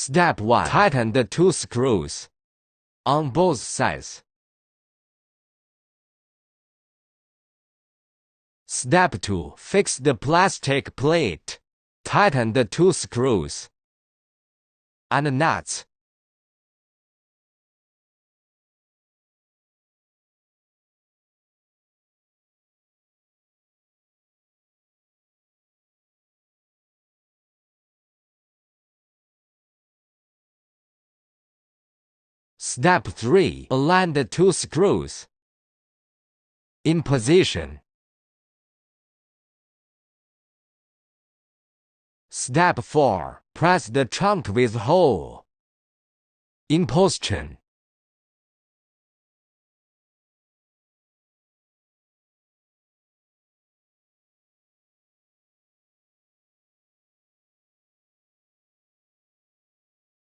Step 1. Tighten the 2 screws on both sides. Step 2. Fix the plastic plate. Tighten the 2 screws and nuts. Step 3. Align the 2 screws in position. Step 4. Press the trunk with hole in position.